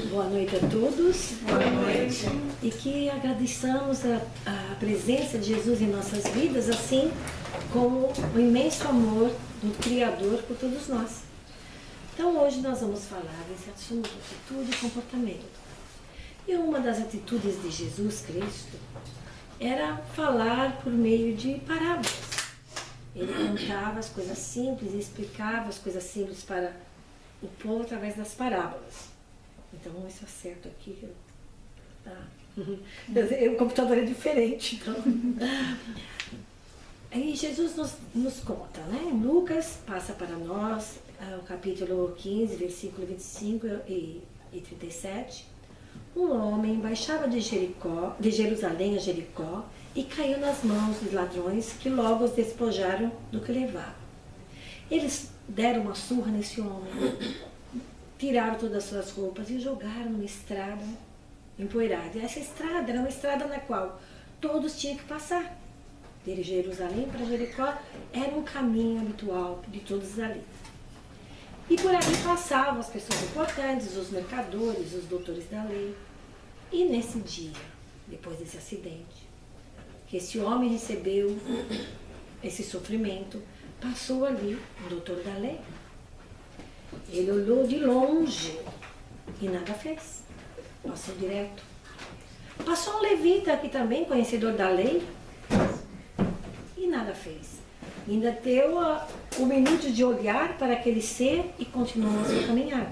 Boa noite a todos. Boa noite. E que agradeçamos a presença de Jesus em nossas vidas, assim como o imenso amor do Criador por todos nós. Então hoje nós vamos falar desse assunto, atitude e comportamento. E uma das atitudes de Jesus Cristo era falar por meio de parábolas. Ele contava as coisas simples e explicava as coisas simples para o povo através das parábolas. Então, vamos ver se eu acerto aqui. O computador é diferente. Então. Aí Jesus nos conta, né? Lucas passa para nós o capítulo 15, versículo 25 e 37. Um homem baixava de Jerusalém a Jericó e caiu nas mãos dos ladrões, que logo os despojaram do que levavam. Eles deram uma surra nesse homem, tiraram todas as suas roupas e o jogaram numa estrada empoeirada. E essa estrada era uma estrada na qual todos tinham que passar. De Jerusalém para Jericó era um caminho habitual de todos ali. E por ali passavam as pessoas importantes, os mercadores, os doutores da lei. E nesse dia, depois desse acidente, que esse homem recebeu esse sofrimento, passou ali um doutor da lei. Ele olhou de longe e nada fez. Passou direto. Passou um levita aqui também, conhecedor da lei, e nada fez. Ainda deu o minuto de olhar para aquele ser e continuou a sua caminhada.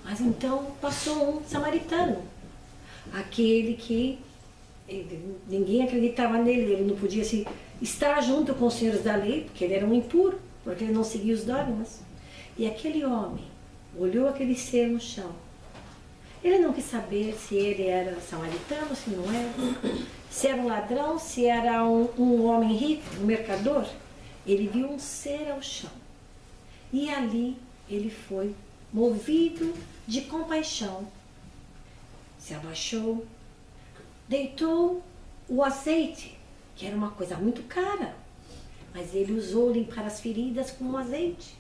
Mas então passou um samaritano, aquele que ninguém acreditava nele, ele não podia estar junto com os senhores da lei, porque ele era um impuro, porque ele não seguia os dogmas. E aquele homem olhou aquele ser no chão. Ele não quis saber se ele era samaritano, se não era, se era um ladrão, se era um homem rico, um mercador. Ele viu um ser ao chão. E ali ele foi movido de compaixão. Se abaixou, deitou o azeite, que era uma coisa muito cara, mas ele usou limpar as feridas com o azeite.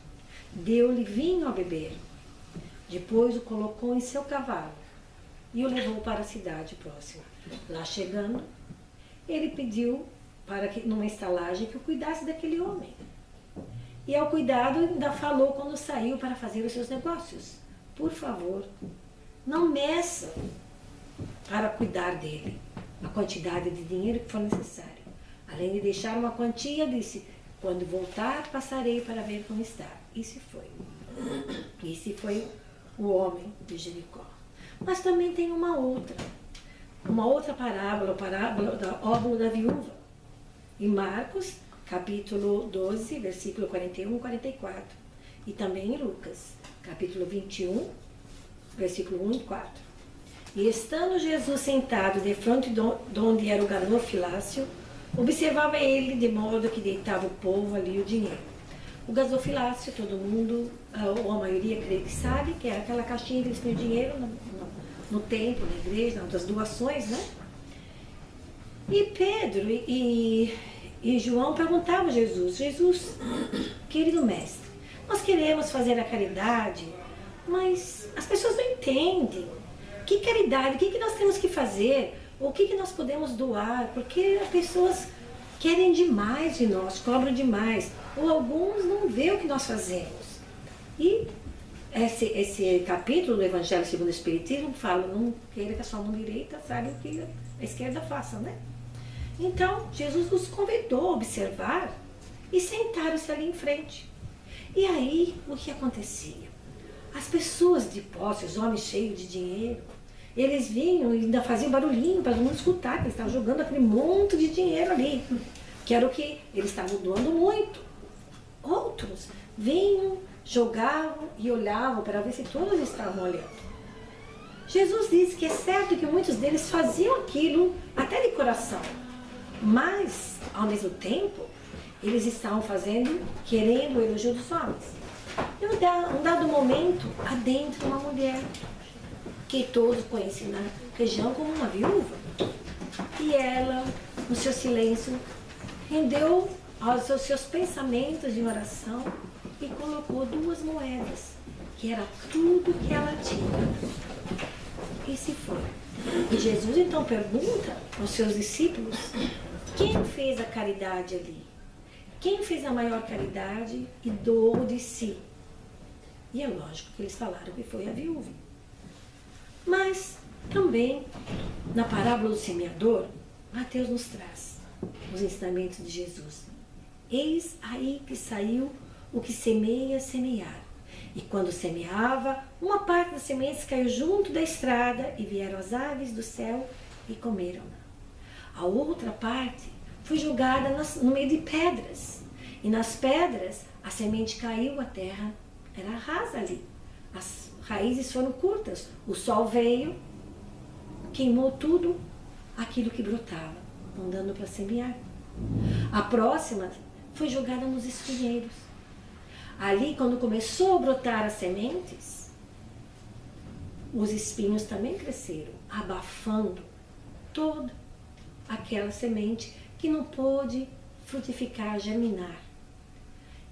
Deu-lhe vinho a beber. Depois o colocou em seu cavalo e o levou para a cidade próxima. Lá chegando, ele pediu para que numa estalagem que o cuidasse daquele homem. E ao cuidado ainda falou quando saiu para fazer os seus negócios: por favor, não meça para cuidar dele a quantidade de dinheiro que for necessário. Além de deixar uma quantia, disse: quando voltar, passarei para ver como está. E se foi. Esse foi o homem de Jericó. Mas também tem uma outra parábola, a parábola da óbolo da viúva. Em Marcos, capítulo 12, versículo 41 e 44. E também em Lucas, capítulo 21, versículo 1 e 4. E estando Jesus sentado defronte de onde era o gasofilácio, observava ele de modo que deitava o povo ali o dinheiro. O gasofilácio, todo mundo, ou a maioria creio que sabe, que é aquela caixinha que eles põem dinheiro no templo, na igreja, das doações, né? E Pedro e João perguntavam a Jesus: Jesus, querido mestre, nós queremos fazer a caridade, mas as pessoas não entendem. Que caridade? O que nós temos que fazer? Ou o que nós podemos doar? Porque as pessoas querem demais de nós, cobram demais. Ou alguns não vê o que nós fazemos. E esse capítulo do Evangelho segundo o Espiritismo fala: não queira que a sua mão direita saiba o que a esquerda faça, né? Então, Jesus nos convidou a observar e sentaram-se ali em frente. E aí, o que acontecia? As pessoas de posse, os homens cheios de dinheiro, eles vinham e ainda faziam barulhinho para todo mundo escutar, que eles estavam jogando aquele monte de dinheiro ali, que era o que eles estavam doando muito. Outros vinham, jogavam e olhavam para ver se todos estavam olhando. Jesus disse que é certo que muitos deles faziam aquilo até de coração, mas, ao mesmo tempo, eles estavam fazendo, querendo o elogio dos homens. Em um dado momento, adentra uma mulher, que todos conhecem na região como uma viúva. E ela, no seu silêncio, rendeu aos seus pensamentos de oração e colocou 2 moedas que era tudo que ela tinha. E se foi. E Jesus então pergunta aos seus discípulos, quem fez a caridade ali? Quem fez a maior caridade e doou de si? E é lógico que eles falaram que foi a viúva. Mas também, na parábola do semeador, Mateus nos traz os ensinamentos de Jesus. Eis aí que saiu o que semeia, semear. E quando semeava, uma parte das sementes caiu junto da estrada e vieram as aves do céu e comeram-na. A outra parte foi jogada no meio de pedras. E nas pedras a semente caiu, a terra era rasa ali. As raízes foram curtas. O sol veio, queimou tudo aquilo que brotava, não dando para semear. A próxima foi jogada nos espinheiros. Ali, quando começou a brotar as sementes, os espinhos também cresceram, abafando toda aquela semente que não pôde frutificar, germinar.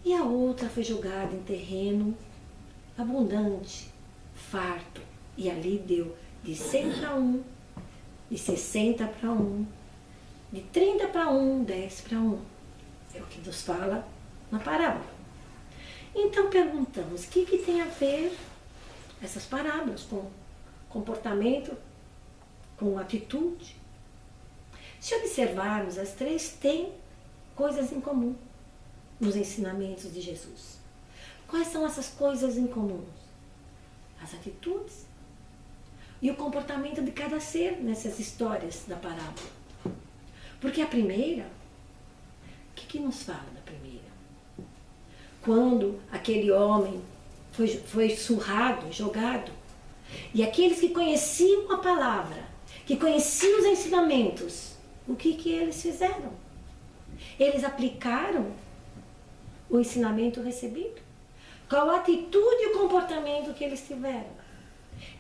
E a outra foi jogada em terreno abundante, farto, e ali deu de 100 para 1, de 60 para 1, de 30 para 1, 10 para 1. É o que Deus fala na parábola. Então perguntamos, o que tem a ver essas parábolas com comportamento, com atitude? Se observarmos, as três têm coisas em comum nos ensinamentos de Jesus. Quais são essas coisas em comum? As atitudes e o comportamento de cada ser nessas histórias da parábola. Porque a primeira, o que nos fala da primeira? Quando aquele homem foi surrado, jogado, e aqueles que conheciam a palavra, que conheciam os ensinamentos, o que eles fizeram? Eles aplicaram o ensinamento recebido? Qual a atitude e o comportamento que eles tiveram?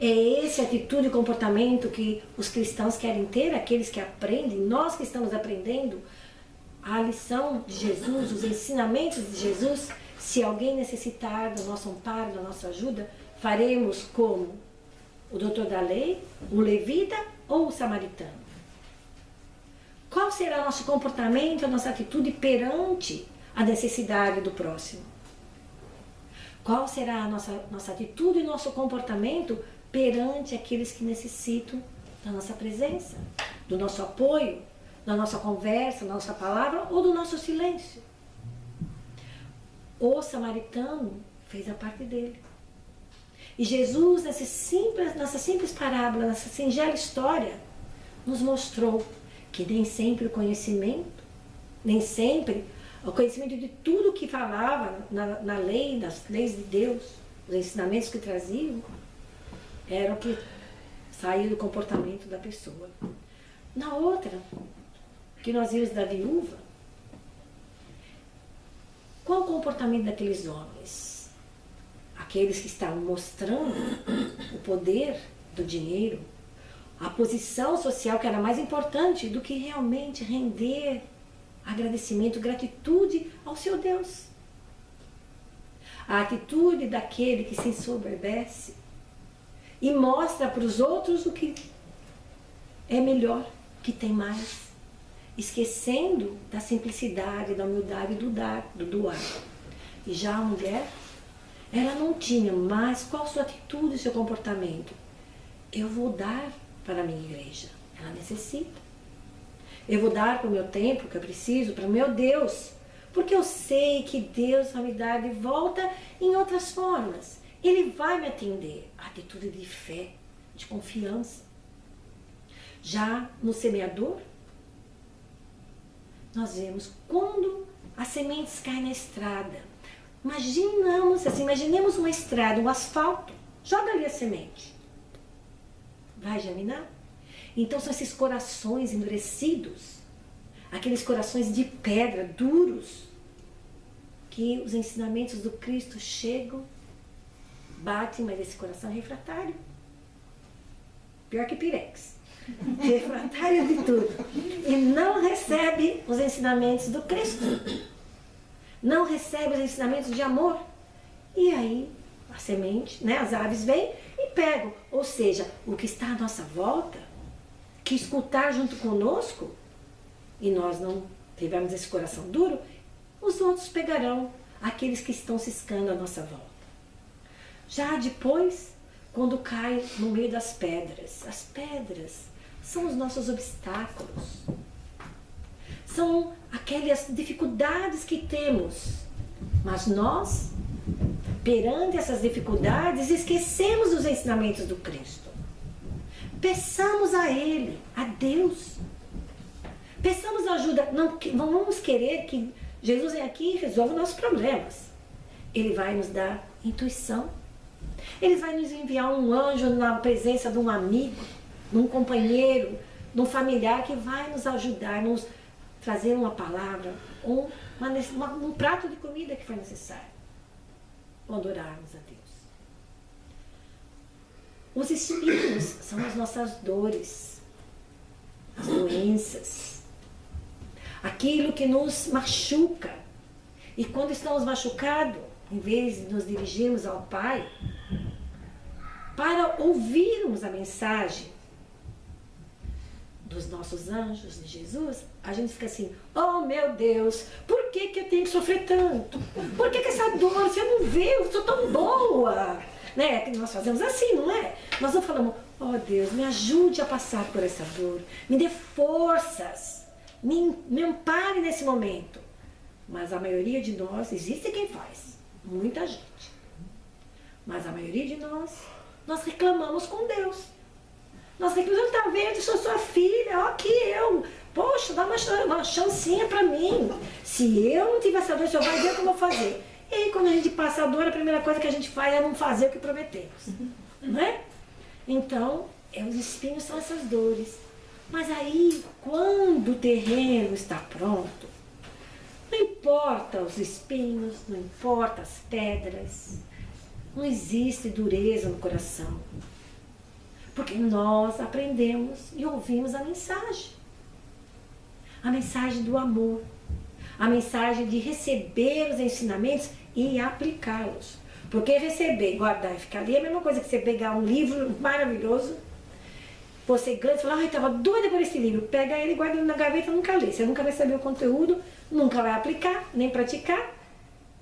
É essa atitude e comportamento que os cristãos querem ter, aqueles que aprendem, nós que estamos aprendendo a lição de Jesus, os ensinamentos de Jesus. Se alguém necessitar do nosso amparo, da nossa ajuda, faremos como o doutor da lei, o levita ou o samaritano? Qual será o nosso comportamento, a nossa atitude perante a necessidade do próximo? Qual será a nossa atitude e nosso comportamento perante aqueles que necessitam da nossa presença, do nosso apoio, da nossa conversa, da nossa palavra ou do nosso silêncio? O samaritano fez a parte dele. E Jesus, nessa simples parábola, nessa singela história, nos mostrou que nem sempre o conhecimento, nem sempre o conhecimento de tudo que falava na lei, nas leis de Deus, os ensinamentos que traziam, era o que saía do comportamento da pessoa. Na outra, que nós vimos da viúva, qual o comportamento daqueles homens? Aqueles que estavam mostrando o poder do dinheiro, a posição social que era mais importante do que realmente render agradecimento, gratitude ao seu Deus. A atitude daquele que se ensoberbece e mostra para os outros o que é melhor, que tem mais, esquecendo da simplicidade, da humildade do dar, do doar. E já a mulher, ela não tinha mais qual a sua atitude e seu comportamento. Eu vou dar para a minha igreja, ela necessita. Eu vou dar para o meu tempo que eu preciso, para o meu Deus, porque eu sei que Deus vai me dar de volta em outras formas. Ele vai me atender. Atitude de fé, de confiança. Já no semeador, nós vemos quando as sementes caem na estrada. Imaginemos uma estrada, um asfalto. Joga ali a semente. Vai germinar? Então são esses corações endurecidos, aqueles corações de pedra, duros, que os ensinamentos do Cristo chegam, batem, mas esse coração é refratário. Pior que Pirex. Refratário de tudo. E não recebe os ensinamentos do Cristo. Não recebe os ensinamentos de amor. E aí a semente, né? As aves vêm e pegam. Ou seja, o que está à nossa volta, que escutar junto conosco, e nós não tivermos esse coração duro, os outros pegarão, aqueles que estão ciscando à nossa volta. Já depois, quando cai no meio das pedras, as pedras são os nossos obstáculos, são aquelas dificuldades que temos, mas nós, perante essas dificuldades, esquecemos os ensinamentos do Cristo. Peçamos a Ele, a Deus. Peçamos ajuda. Não vamos querer que Jesus venha aqui e resolva nossos problemas. Ele vai nos dar intuição. Ele vai nos enviar um anjo na presença de um amigo, de um companheiro, de um familiar que vai nos ajudar, nos trazer uma palavra, um prato de comida que for necessário, quando orarmos a Deus. Os espinhos são as nossas dores, as doenças, aquilo que nos machuca. E quando estamos machucados, em vez de nos dirigirmos ao Pai, para ouvirmos a mensagem dos nossos anjos de Jesus, a gente fica assim, oh meu Deus, por que eu tenho que sofrer tanto? Por que essa dor, você não vê, eu sou tão boa? Né? Nós fazemos assim, não é? Nós não falamos, oh Deus, me ajude a passar por essa dor, me dê forças, me ampare nesse momento. Mas a maioria de nós, existe quem faz, muita gente, mas a maioria de nós reclamamos com Deus. Nós reclamamos, tá vendo, sou sua filha, ó aqui eu, poxa, dá uma chancinha pra mim. Se eu não tiver essa dor, o senhor vai ver o que eu vou fazer. E aí, quando a gente passa a dor, a primeira coisa que a gente faz é não fazer o que prometemos. Não é? Então, os espinhos são essas dores. Mas aí, quando o terreno está pronto, não importa os espinhos, não importa as pedras, não existe dureza no coração. Porque nós aprendemos e ouvimos a mensagem do amor, a mensagem de receber os ensinamentos e aplicá-los. Porque receber, guardar e ficar ali é a mesma coisa que você pegar um livro maravilhoso, você ganha e fala, ai, estava doida por esse livro, pega ele, guarda ele na gaveta e nunca lê. Você nunca vai saber o conteúdo, nunca vai aplicar, nem praticar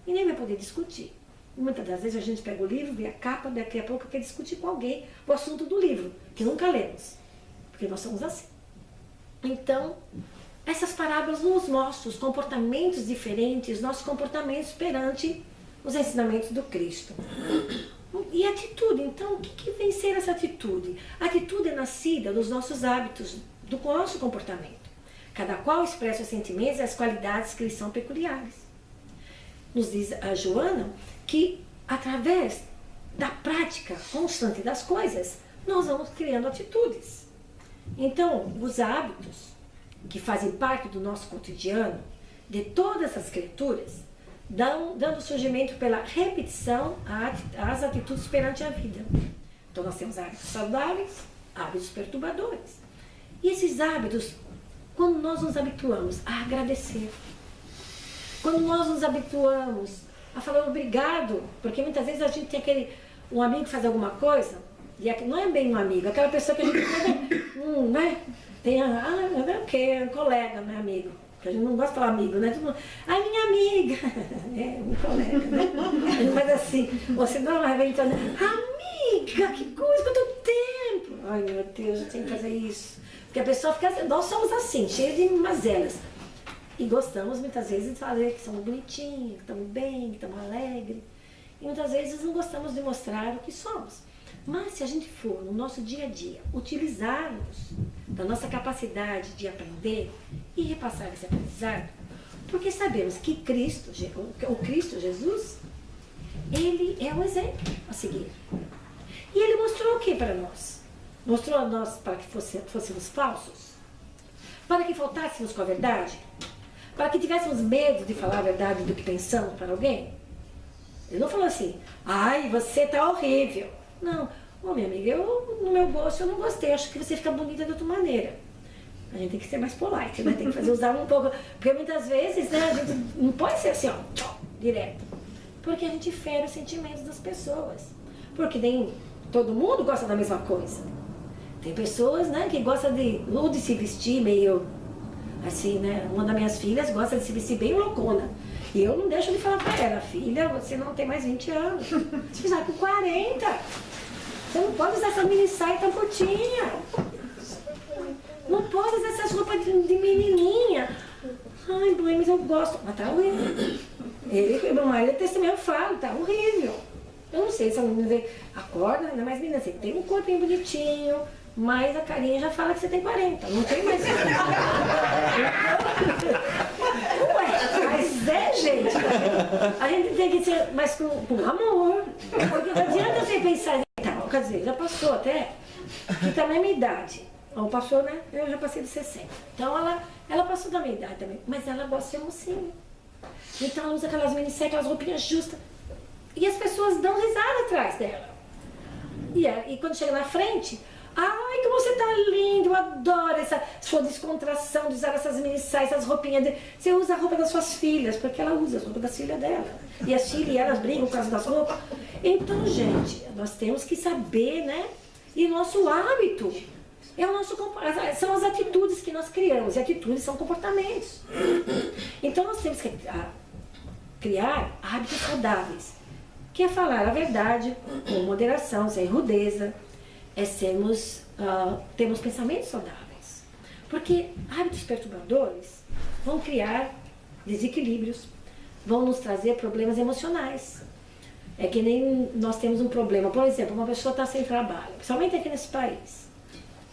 e nem vai poder discutir. Muitas das vezes a gente pega o livro, vê a capa, daqui a pouco quer discutir com alguém o assunto do livro, que nunca lemos, porque nós somos assim. Então, essas parábolas nos mostram os comportamentos diferentes, nossos comportamentos perante os ensinamentos do Cristo. E atitude, então, o que vem ser essa atitude? A atitude é nascida dos nossos hábitos, do nosso comportamento. Cada qual expressa os sentimentos e as qualidades que lhes são peculiares. Nos diz a Joana que, através da prática constante das coisas, nós vamos criando atitudes. Então, os hábitos que fazem parte do nosso cotidiano, de todas as escrituras, dando surgimento pela repetição às atitudes perante a vida. Então, nós temos hábitos saudáveis, hábitos perturbadores. E esses hábitos, quando nós nos habituamos a agradecer, quando nós nos habituamos a falar obrigado, porque muitas vezes a gente tem um amigo que faz alguma coisa, e não é bem um amigo, aquela pessoa que a gente né? Tem não é um colega, não é amigo, porque a gente não gosta de falar amigo, né? Minha amiga, é um colega, né? Mas assim, você não vai entrando, amiga, que coisa, quanto tempo! Ai meu Deus, eu tenho que fazer isso. Porque a pessoa fica, nós somos assim, cheios de mazelas. E gostamos muitas vezes de fazer que somos bonitinhos, que estamos bem, que estamos alegres. E muitas vezes não gostamos de mostrar o que somos. Mas se a gente for, no nosso dia a dia, utilizarmos da nossa capacidade de aprender e repassar esse aprendizado, porque sabemos que o Cristo Jesus, ele é um exemplo a seguir. E ele mostrou o que para nós? Mostrou a nós para que fôssemos falsos? Para que faltássemos com a verdade? Para que tivéssemos medo de falar a verdade do que pensamos para alguém? Ele não falou assim, ai, você está horrível. Não, minha amiga, no meu gosto eu não gostei, acho que você fica bonita de outra maneira. A gente tem que ser mais polite, né? Tem que usar um pouco, porque muitas vezes, né, a gente não pode ser assim, ó, direto. Porque a gente fere os sentimentos das pessoas. Porque nem todo mundo gosta da mesma coisa. Tem pessoas, né, que gostam de se vestir meio assim, né? Uma das minhas filhas gosta de se vestir bem loucona. E eu não deixo de falar pra ela, filha, você não tem mais 20 anos. Você já com 40. Você não pode usar essa mini saia tão curtinha. Não pode usar essas roupas de menininha. Ai, mãe, mas eu gosto. Mas tá horrível. Meu marido testemunho fala, tá horrível. Eu não sei se a menina acorda, ainda mais menina, você tem um corpinho bonitinho, mas a carinha já fala que você tem 40. Não tem mais. Ué, mas gente. A gente tem que ser mais com amor. Porque não adianta você pensar em tal. Quer dizer, já passou até, que tá na minha idade. Ou passou, né? Eu já passei de 60. Então ela passou da minha idade também. Mas ela gosta de mocinha. Então ela usa aquelas minisséries, aquelas roupinhas justas. E as pessoas dão risada atrás dela. E quando chega na frente, ai, que você tá lindo, eu adoro essa sua descontração de usar essas minisséries, essas roupinhas. Você usa a roupa das suas filhas, porque ela usa as roupas das filhas dela. E as filhas, elas brigam por causa das roupas. Então, gente, nós temos que saber, né? E nosso hábito. É o nosso, são as atitudes que nós criamos, e atitudes são comportamentos. Então nós temos que criar hábitos saudáveis, que é falar a verdade com moderação, sem rudeza, é termos pensamentos saudáveis. Porque hábitos perturbadores vão criar desequilíbrios, vão nos trazer problemas emocionais. É que nem nós temos um problema, por exemplo, uma pessoa está sem trabalho, principalmente aqui nesse país.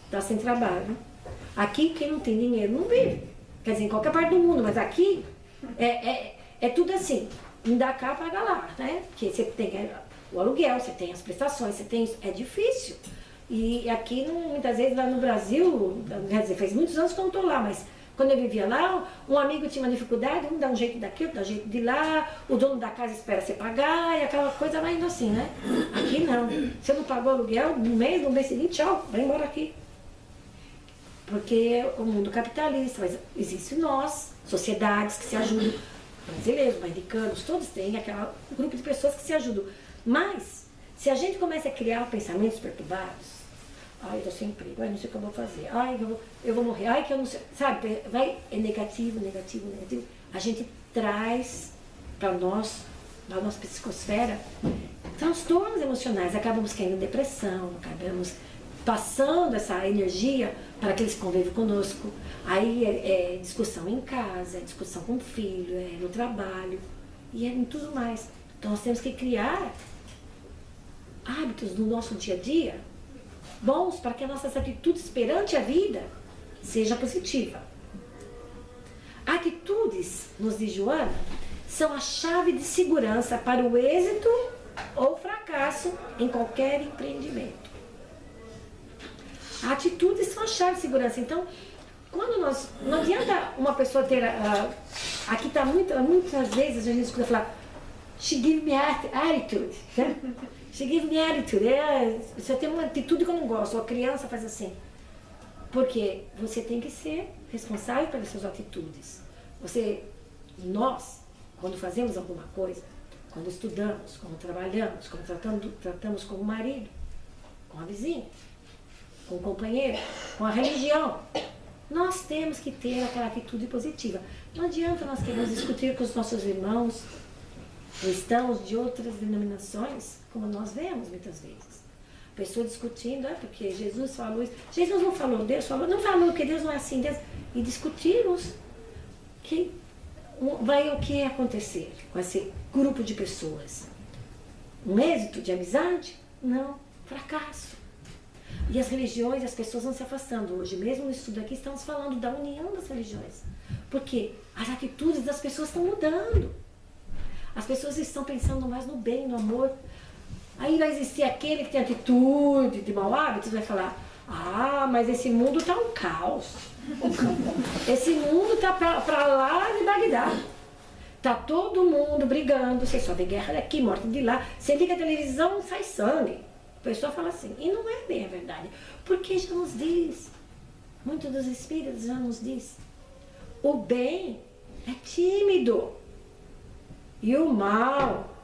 Está sem trabalho. Aqui, quem não tem dinheiro não vive. Quer dizer, em qualquer parte do mundo, mas aqui é tudo assim. Não dá cá, paga lá, né? Porque você tem o aluguel, você tem as prestações, você tem. É difícil. E aqui, muitas vezes, lá no Brasil, quer dizer, faz muitos anos que eu não estou lá, mas quando eu vivia lá, um amigo tinha uma dificuldade, um dá um jeito daqui, outro dá um jeito de lá, o dono da casa espera você pagar, e aquela coisa vai indo assim, né? Aqui não. Você não pagou o aluguel, no mês seguinte, tchau, vai embora aqui. Porque é o mundo capitalista, mas existe nós, sociedades que se ajudam, brasileiros, americanos, todos têm um grupo de pessoas que se ajudam. Mas, se a gente começa a criar pensamentos perturbados, ai, eu tô sem emprego, ai, não sei o que eu vou fazer, ai, eu vou morrer, ai, que eu não sei, sabe, é negativo, negativo, negativo. A gente traz para nós, na nossa psicosfera, transtornos emocionais, acabamos caindo em depressão, acabamos passando essa energia para aqueles que convivem conosco. Aí é discussão em casa, é discussão com o filho, é no trabalho e é em tudo mais. Então nós temos que criar hábitos no nosso dia a dia bons para que as nossas atitudes perante a vida seja positiva. Atitudes, nos diz Joana, são a chave de segurança para o êxito ou fracasso em qualquer empreendimento. Atitudes são a chave de segurança. Então, quando não adianta uma pessoa ter. Aqui está muitas vezes a gente escuta falar, she give me attitude. Né? She give me attitude. Você tem uma atitude que eu não gosto. Ou a criança faz assim. Porque você tem que ser responsável pelas suas atitudes. Nós, quando fazemos alguma coisa, quando estudamos, quando trabalhamos, quando tratamos com o marido, com a vizinha, com o companheiro, com a religião, nós temos que ter aquela atitude positiva. Não adianta nós queremos discutir com os nossos irmãos cristãos de outras denominações, como nós vemos muitas vezes. A pessoa discutindo, porque Jesus falou isso. Jesus não falou, Deus falou, não falou que Deus não é assim. Deus, e discutirmos o que ia acontecer com esse grupo de pessoas. Um êxito de amizade? Não, fracasso. E as religiões, as pessoas vão se afastando. Hoje mesmo no estudo aqui estamos falando da união das religiões. Porque as atitudes das pessoas estão mudando. As pessoas estão pensando mais no bem, no amor. Aí vai existir aquele que tem atitude de mau hábito, vai falar, mas esse mundo está um caos. Esse mundo está para lá de Bagdá. Está todo mundo brigando, você só vê guerra daqui, morte de lá. Você liga a televisão, sai sangue. A pessoa fala assim, e não é bem a verdade, porque já nos diz, muitos dos espíritos já nos diz, o bem é tímido e o mal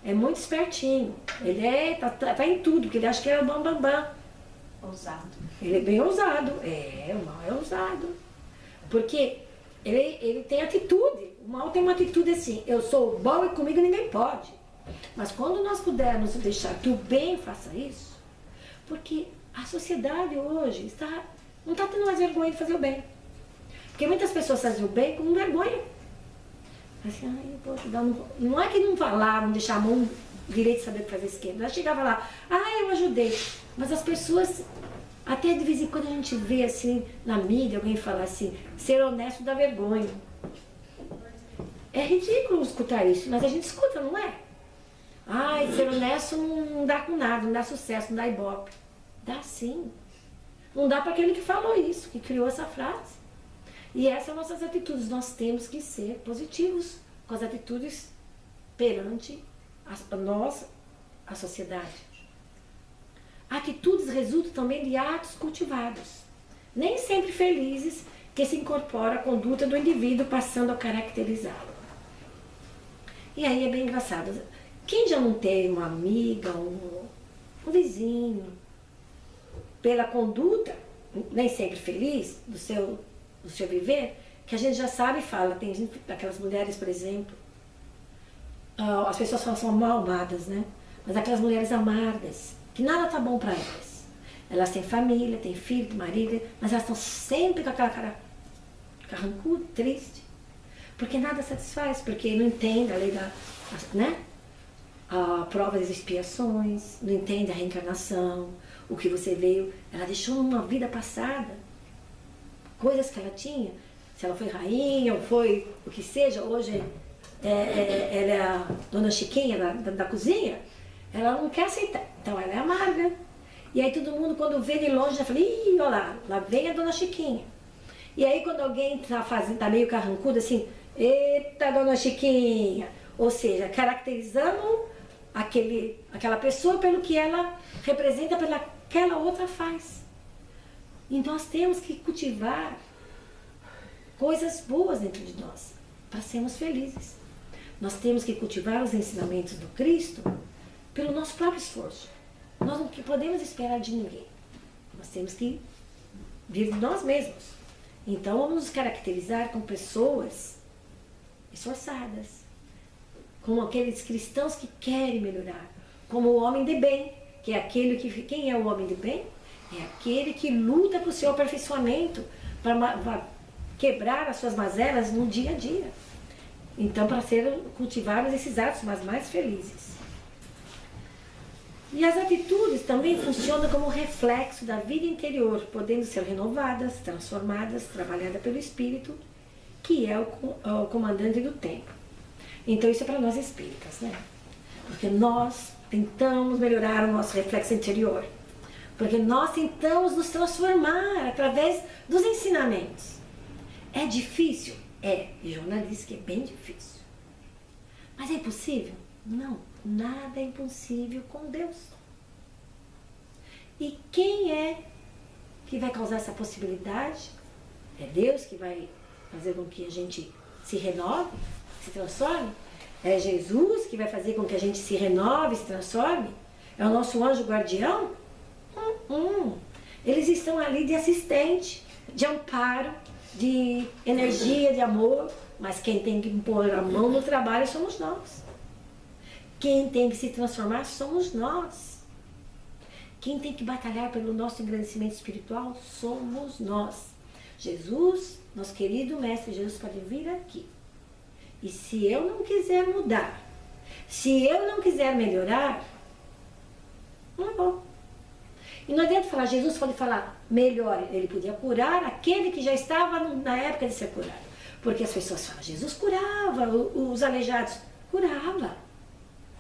é muito espertinho. Ele tá em tudo, porque ele acha que é o bambambam. Bam, bam. Ousado. Ele é bem ousado. O mal é ousado. Porque ele tem atitude. O mal tem uma atitude assim, eu sou bom e comigo ninguém pode. Mas quando nós pudermos deixar que o bem faça isso, porque a sociedade hoje não está tendo mais vergonha de fazer o bem. Porque muitas pessoas fazem o bem com vergonha. Assim, eu vou te dar não é que não falavam, deixar a mão direito de saber fazer esquerda. Ela chegava lá, eu ajudei. Mas as pessoas, até de vez em quando a gente vê assim na mídia, alguém falar assim, ser honesto dá vergonha. É ridículo escutar isso, mas a gente escuta, não é? Ser honesto não dá com nada, não dá sucesso, não dá ibope. Dá sim. Não dá para aquele que falou isso, que criou essa frase. E essas são nossas atitudes. Nós temos que ser positivos com as atitudes perante a sociedade. Atitudes resultam também de atos cultivados, nem sempre felizes, que se incorpora à conduta do indivíduo, passando a caracterizá-lo. E aí é bem engraçado. Quem já não teve uma amiga, um vizinho, pela conduta, nem sempre feliz, do seu viver, que a gente já sabe e fala. Tem gente, aquelas mulheres, por exemplo, as pessoas falam são mal-amadas, né? Mas aquelas mulheres amargas, que nada tá bom para elas. Elas têm família, têm filho, têm marido, mas elas estão sempre com aquela cara carrancuda, triste. Porque nada satisfaz, porque não entende a lei né? A prova das expiações, não entende a reencarnação, o que você veio. Ela deixou uma vida passada, coisas que ela tinha, se ela foi rainha ou foi o que seja, hoje ela é a dona Chiquinha da cozinha, ela não quer aceitar, então ela é amarga. E aí todo mundo, quando vê de longe, já fala, ih, olha lá vem a dona Chiquinha. E aí quando alguém tá meio carrancudo assim, eita, dona Chiquinha, ou seja, caracterizando aquela pessoa pelo que ela representa, pela aquela outra faz. E nós temos que cultivar coisas boas dentro de nós, para sermos felizes. Nós temos que cultivar os ensinamentos do Cristo pelo nosso próprio esforço. Nós não podemos esperar de ninguém. Nós temos que vir de nós mesmos. Então vamos nos caracterizar com pessoas esforçadas, como aqueles cristãos que querem melhorar, como o homem de bem, que é aquele que... Quem é o homem de bem? É aquele que luta para o seu aperfeiçoamento, para quebrar as suas mazelas no dia a dia. Então, para ser cultivados esses atos, mas mais felizes. E as atitudes também funcionam como reflexo da vida interior, podendo ser renovadas, transformadas, trabalhadas pelo Espírito, que é o comandante do tempo. Então, isso é para nós espíritas, né? Porque nós tentamos melhorar o nosso reflexo interior. Porque nós tentamos nos transformar através dos ensinamentos. É difícil? É. E Joana disse que é bem difícil. Mas é impossível? Não. Nada é impossível com Deus. E quem é que vai causar essa possibilidade? É Deus que vai fazer com que a gente se renove, se transforme? É Jesus que vai fazer com que a gente se renove, se transforme? É o nosso anjo guardião? Eles estão ali de assistente, de amparo, de energia, de amor, mas quem tem que pôr a mão no trabalho somos nós. Quem tem que se transformar somos nós. Quem tem que batalhar pelo nosso engrandecimento espiritual somos nós. Jesus, nosso querido Mestre Jesus, pode vir aqui. E se eu não quiser mudar, se eu não quiser melhorar, não vou. E não adianta falar, Jesus pode falar, melhore. Ele podia curar aquele que já estava na época de ser curado. Porque as pessoas falam, Jesus curava os aleijados. Curava.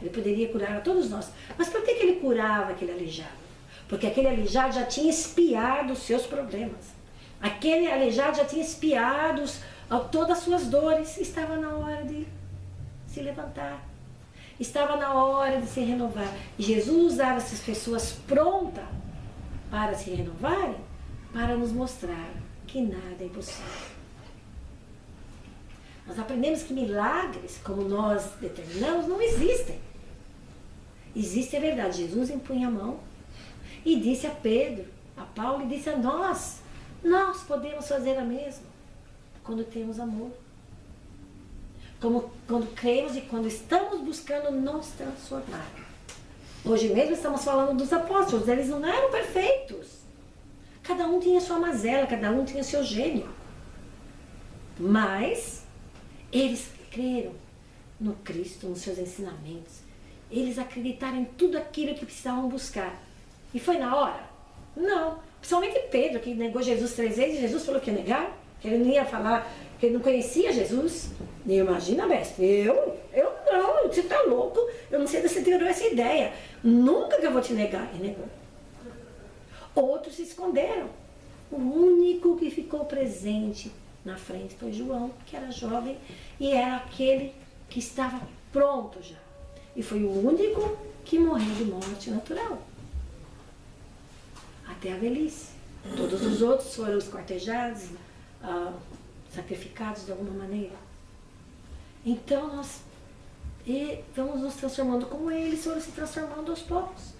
Ele poderia curar a todos nós. Mas por que ele curava aquele aleijado? Porque aquele aleijado já tinha expiado os seus problemas. Aquele aleijado já tinha expiado todas as suas dores. Estava na hora de se levantar. Estava na hora de se renovar. E Jesus usava essas pessoas prontas para se renovarem, para nos mostrar que nada é impossível. Nós aprendemos que milagres, como nós determinamos, não existem. Existe a verdade. Jesus empunha a mão e disse a Pedro, a Paulo, e disse a nós podemos fazer a mesma quando temos amor. Quando cremos e quando estamos buscando nos transformar. Hoje mesmo estamos falando dos apóstolos, eles não eram perfeitos. Cada um tinha sua mazela, cada um tinha seu gênio. Mas eles creram no Cristo, nos seus ensinamentos. Eles acreditaram em tudo aquilo que precisavam buscar. E foi na hora? Não. Principalmente Pedro, que negou Jesus 3 vezes, e Jesus falou que ia negar, que ele não ia falar, que ele não conhecia Jesus. Nem imagina, mestre, eu não, você tá louco, eu não sei se você tirou essa ideia. Nunca que eu vou te negar. E negou. Outros se esconderam. O único que ficou presente na frente foi João, que era jovem e era aquele que estava pronto já. E foi o único que morreu de morte natural. Até a velhice. Todos os outros foram esquartejados, sacrificados de alguma maneira. Então nós vamos nos transformando como eles foram se transformando aos poucos.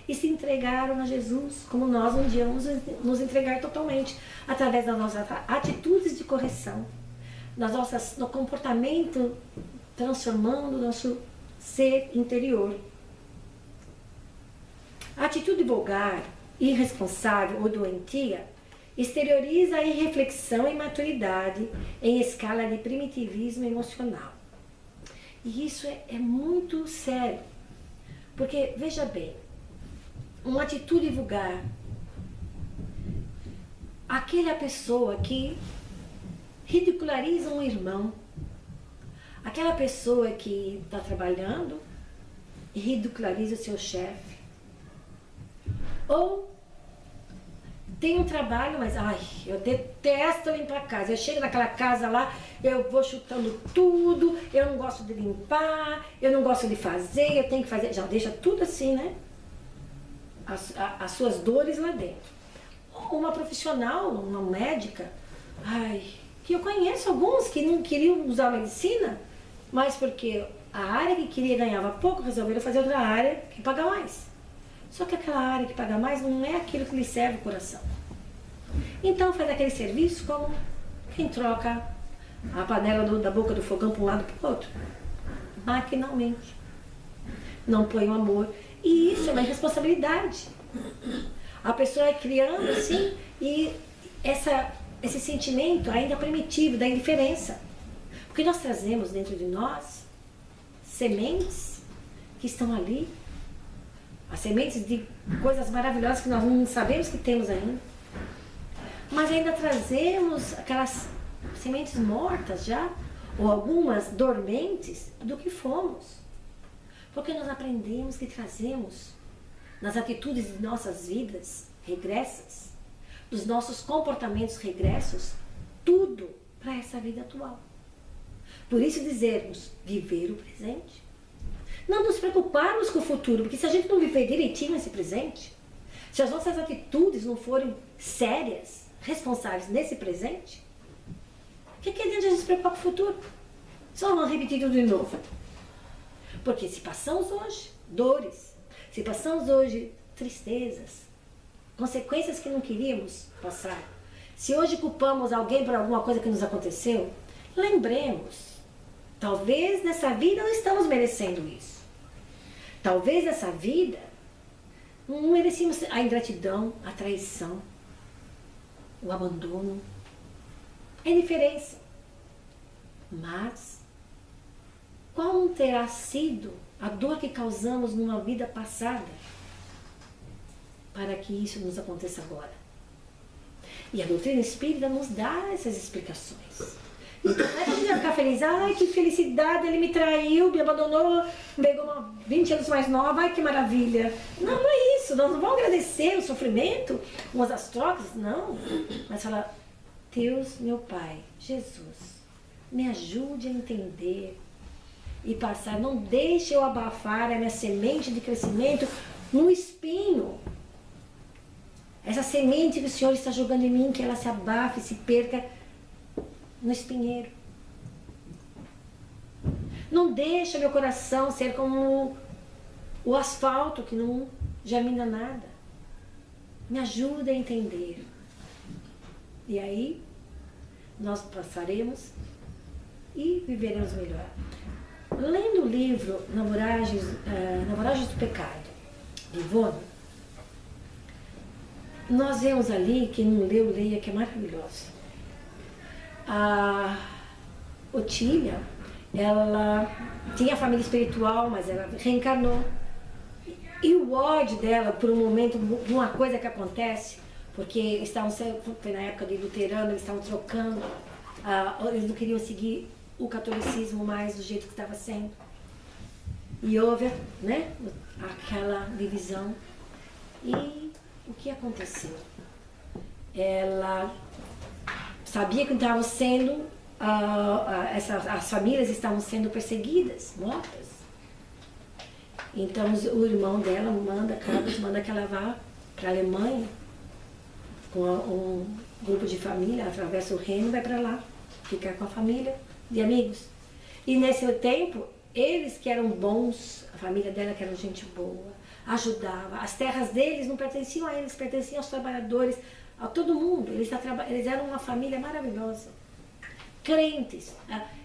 E se entregaram a Jesus, como nós um dia vamos nos entregar totalmente, através das nossas atitudes de correção, no comportamento, transformando o nosso ser interior. A atitude vulgar, irresponsável ou doentia exterioriza a irreflexão e imaturidade em escala de primitivismo emocional. E isso é muito sério, porque, veja bem, uma atitude vulgar, aquela pessoa que ridiculariza um irmão, aquela pessoa que está trabalhando e ridiculariza o seu chefe, ou tem um trabalho, mas eu detesto limpar a casa. Eu chego naquela casa lá, eu vou chutando tudo, eu não gosto de limpar, eu não gosto de fazer, eu tenho que fazer, já deixa tudo assim, né? As suas dores lá dentro. Ou uma profissional, uma médica, que eu conheço alguns que não queriam usar a medicina, mas porque a área que queria ganhava pouco, resolveram fazer outra área que paga mais. Só que aquela área que paga mais não é aquilo que lhe serve o coração. Então faz aquele serviço como quem troca a panela da boca do fogão para um lado para o outro. Maquinalmente. Não põe o amor. E isso é uma responsabilidade. A pessoa é criando assim, e esse sentimento ainda primitivo da indiferença. Porque nós trazemos dentro de nós sementes que estão ali, as sementes de coisas maravilhosas que nós não sabemos que temos ainda. Mas ainda trazemos aquelas sementes mortas já, ou algumas dormentes do que fomos. Porque nós aprendemos que trazemos nas atitudes de nossas vidas regressas, dos nossos comportamentos regressos, tudo para essa vida atual. Por isso dizermos, viver o presente. Não nos preocuparmos com o futuro, porque se a gente não viver direitinho esse presente, se as nossas atitudes não forem sérias, responsáveis nesse presente, o que adianta a gente se preocupar com o futuro? Só vamos repetir tudo de novo. Porque se passamos hoje dores, se passamos hoje tristezas, consequências que não queríamos passar, se hoje culpamos alguém por alguma coisa que nos aconteceu, lembremos, talvez nessa vida não estamos merecendo isso. Talvez nessa vida não merecíamos a ingratidão, a traição, o abandono, a indiferença. Mas qual não terá sido a dor que causamos numa vida passada para que isso nos aconteça agora? E a doutrina espírita nos dá essas explicações. Então não é pra gente ficar feliz, que felicidade, ele me traiu, me abandonou, pegou 20 anos mais nova, que maravilha. Não, não é isso, nós não vamos agradecer o sofrimento, umas as trocas, não. Mas falar, Deus, meu Pai, Jesus, me ajude a entender e passar, não deixe eu abafar a minha semente de crescimento no espinho. Essa semente que o Senhor está jogando em mim, que ela se abafe, se perca no espinheiro. Não deixa meu coração ser como O asfalto que não germina nada. Me ajuda a entender. E aí, nós passaremos e viveremos melhor. Lendo o livro Namoragens do Pecado, de Ivone, nós vemos ali, quem não leu, leia, que é maravilhoso. A Otília, ela tinha família espiritual, mas ela reencarnou. E o ódio dela, por um momento, de uma coisa que acontece, porque foi na época do luterano, eles estavam trocando, eles não queriam seguir o catolicismo mais do jeito que estava sendo. E houve, né, aquela divisão. E o que aconteceu? Ela sabia que estavam sendo, as famílias estavam sendo perseguidas, mortas. Então o irmão dela Carlos manda que ela vá para a Alemanha com um grupo de família, atravessa o Reno e vai para lá, ficar com a família de amigos. E nesse tempo, eles que eram bons, a família dela que era gente boa, ajudava. As terras deles não pertenciam a eles, pertenciam aos trabalhadores, a todo mundo. Eles eram uma família maravilhosa. Crentes,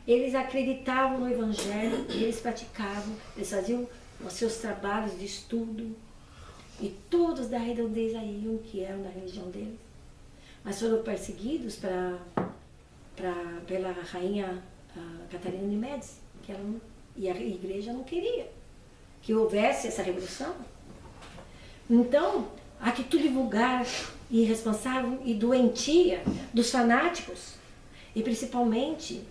eles acreditavam no Evangelho, eles praticavam, eles faziam os seus trabalhos de estudo. E todos da redondeza iam, que eram da religião deles. Mas foram perseguidos pela rainha Catarina de Médici, e a igreja não queria que houvesse essa revolução. Então, a atitude vulgar, irresponsável e doentia dos fanáticos, e principalmente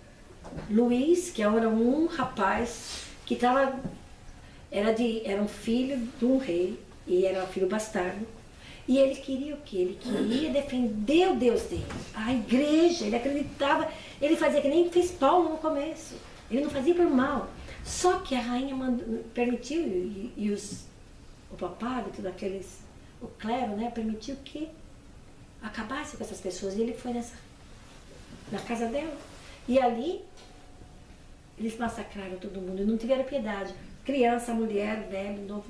Luiz, que era um rapaz que era um filho de um rei, e era um filho bastardo, e ele queria o quê? Ele queria defender o Deus dele, a igreja. Ele acreditava, ele fazia que nem fez Paulo no começo, ele não fazia por mal. Só que a rainha permitiu, e o papado, o clero, né, permitiu que acabasse com essas pessoas. E ele foi na casa dela. E ali, eles massacraram todo mundo, e não tiveram piedade. Criança, mulher, velho, novo,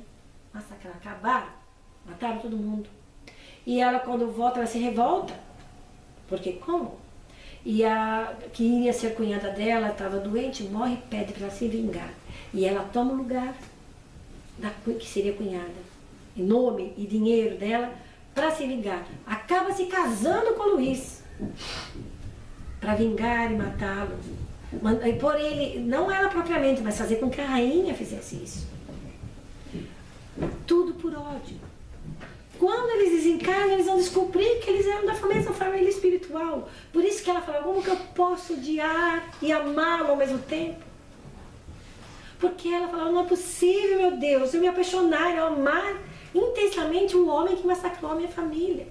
massacraram, acabaram, mataram todo mundo. E ela, quando volta, ela se revolta. Porque como? E a que ia ser cunhada dela, estava doente, morre e pede para se vingar. E ela toma o lugar que seria cunhada, em nome e dinheiro dela, para se vingar. Acaba se casando com o Luiz, para vingar e matá-lo. E por ele, não ela propriamente, mas fazer com que a rainha fizesse isso. Tudo por ódio. Quando eles desencarnam, eles vão descobrir que eles eram da mesma família espiritual. Por isso que ela fala, como que eu posso odiar e amá-lo ao mesmo tempo? Porque ela fala, não é possível, meu Deus, eu me apaixonar, eu amar intensamente um homem que massacrou a minha família.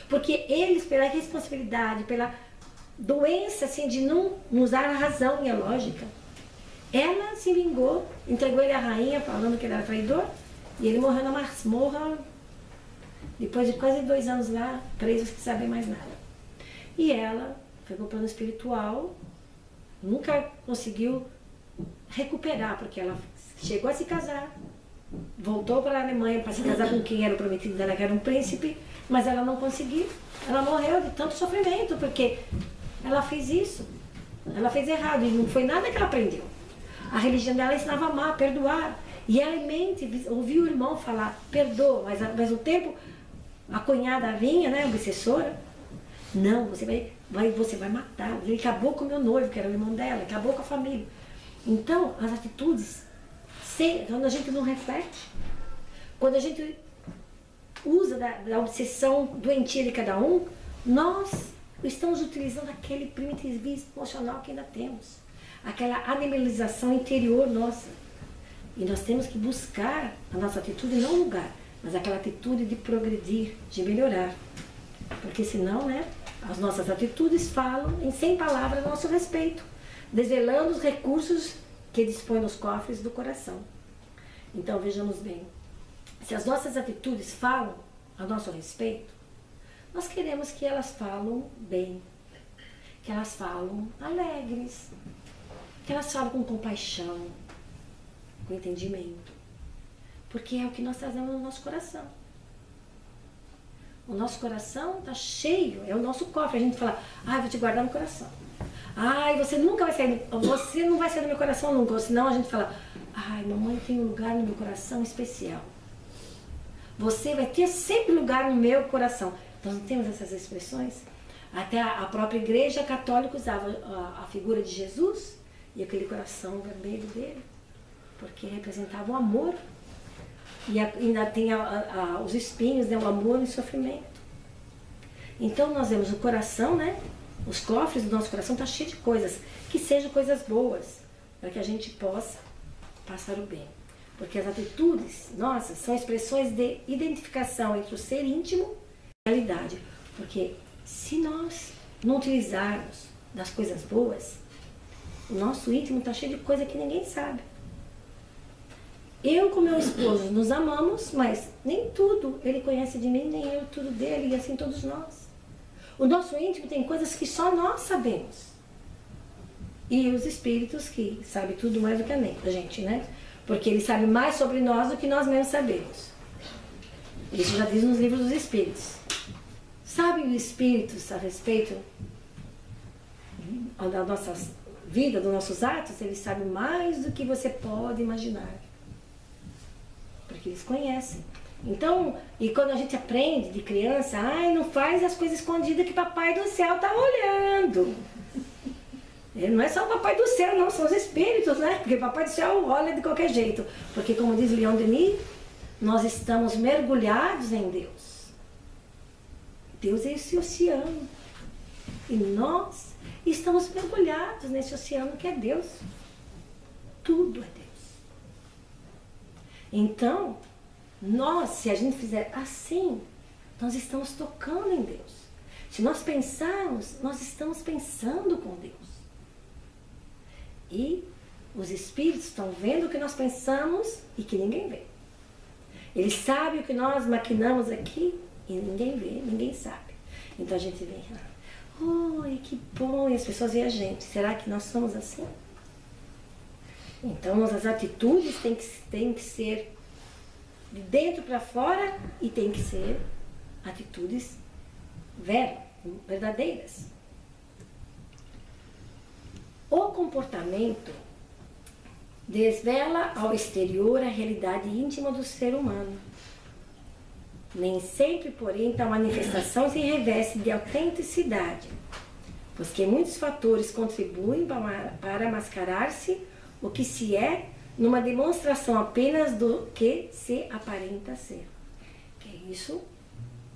Porque eles, pela responsabilidade, pela doença assim, de não usar a razão e a lógica, ela se vingou, entregou ele à rainha, falando que ele era traidor, e ele morreu na masmorra. Depois de quase 2 anos lá, presos que sabem mais nada. E ela foi para o plano espiritual, nunca conseguiu recuperar, porque ela chegou a se casar, voltou para a Alemanha para se casar com quem era o prometido dela, que era um príncipe, mas ela não conseguiu. Ela morreu de tanto sofrimento, porque ela fez isso. Ela fez errado, e não foi nada que ela aprendeu. A religião dela ensinava a amar, perdoar. E ela em mente ouviu o irmão falar, perdoa, mas ao mesmo tempo a cunhada vinha, né, obsessora, não, você vai matar, ele acabou com o meu noivo, que era o irmão dela, acabou com a família. Então, as atitudes, quando a gente não reflete, quando a gente usa da obsessão doentia de cada um, nós estamos utilizando aquele primitivismo emocional que ainda temos, aquela animalização interior nossa. E nós temos que buscar a nossa atitude, não lugar, mas aquela atitude de progredir, de melhorar. Porque senão, né, as nossas atitudes falam em 100 palavras a nosso respeito, desvelando os recursos que dispõe nos cofres do coração. Então vejamos bem, se as nossas atitudes falam a nosso respeito, nós queremos que elas falam bem, que elas falam alegres, que elas falam com compaixão, com entendimento. Porque é o que nós trazemos no nosso coração. O nosso coração está cheio, é o nosso cofre. A gente fala, ai, vou te guardar no coração. Ai, você nunca vai sair, você não vai sair do meu coração nunca. Ou senão a gente fala, ai, mamãe tem um lugar no meu coração especial. Você vai ter sempre lugar no meu coração. Nós não temos essas expressões? Até a própria igreja católica usava a figura de Jesus e aquele coração vermelho dele, porque representava o amor. E ainda tem os espinhos, né, o amor e o sofrimento. Então nós vemos o coração, né? Os cofres do nosso coração estão cheios de coisas, que sejam coisas boas, para que a gente possa passar o bem. Porque as atitudes nossas são expressões de identificação entre o ser íntimo e a realidade. Porque se nós não utilizarmos das coisas boas, o nosso íntimo está cheio de coisa que ninguém sabe. Eu com meu esposo nos amamos, mas nem tudo ele conhece de mim, nem eu tudo dele, e assim todos nós. O nosso íntimo tem coisas que só nós sabemos. E os espíritos que sabem tudo mais do que a gente, né? Porque eles sabem mais sobre nós do que nós mesmos sabemos. Isso já diz nos livros dos espíritos. Sabem os espíritos a respeito da nossa vida, dos nossos atos? Eles sabem mais do que você pode imaginar. Porque eles conhecem. Então, e quando a gente aprende de criança, ai, não faz as coisas escondidas que papai do céu está olhando. Não é só o papai do céu, não, são os espíritos, né? Porque papai do céu olha de qualquer jeito. Porque, como diz Leon Denis, nós estamos mergulhados em Deus. Deus é esse oceano. E nós estamos mergulhados nesse oceano que é Deus. Tudo é Deus. Então, nós, se a gente fizer assim, nós estamos tocando em Deus. Se nós pensarmos, nós estamos pensando com Deus. E os espíritos estão vendo o que nós pensamos e que ninguém vê. Eles sabem o que nós maquinamos aqui e ninguém vê, ninguém sabe. Então a gente vem, oi, que bom, e as pessoas veem a gente. Será que nós somos assim? Então as atitudes têm que ser de dentro para fora e tem que ser atitudes verdadeiras. O comportamento desvela ao exterior a realidade íntima do ser humano. Nem sempre, porém, tal manifestação se reveste de autenticidade, pois que muitos fatores contribuem para mascarar-se o que se é numa demonstração apenas do que se aparenta ser. Que é isso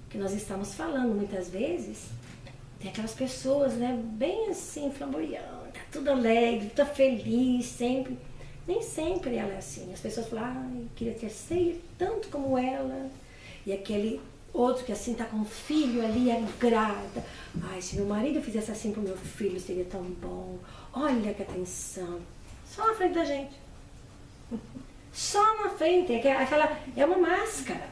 que nós estamos falando muitas vezes. Tem aquelas pessoas, né, bem assim, flamboyantes, tá tudo alegre, tá feliz, sempre. Nem sempre ela é assim. As pessoas falam, ai, queria ter ser tanto como ela. E aquele outro que assim tá com um filho ali, é grata. Ai, se meu marido fizesse assim pro meu filho, seria tão bom. Olha que atenção. Só na frente da gente. Só na frente. É uma máscara.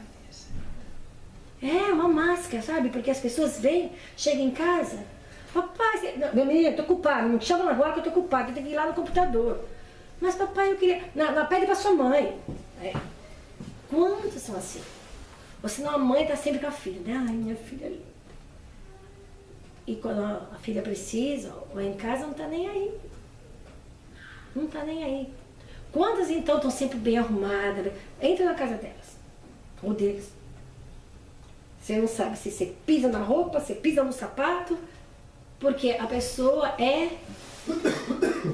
É uma máscara, sabe? Porque as pessoas vêm, chegam em casa. Papai, meu menino, eu tô ocupado. Não te chama agora que eu tô ocupado. Eu tenho que ir lá no computador. Mas papai, eu queria... Não, pede pra sua mãe. Quantos são assim? Ou senão a mãe tá sempre com a filha, né? Ai, minha filha é linda. E quando a filha precisa, ou em casa, não tá nem aí. Não tá nem aí. Quantas então estão sempre bem arrumadas? Entra na casa delas. Ou deles. Você não sabe se você pisa na roupa, se pisa no sapato. Porque a pessoa é...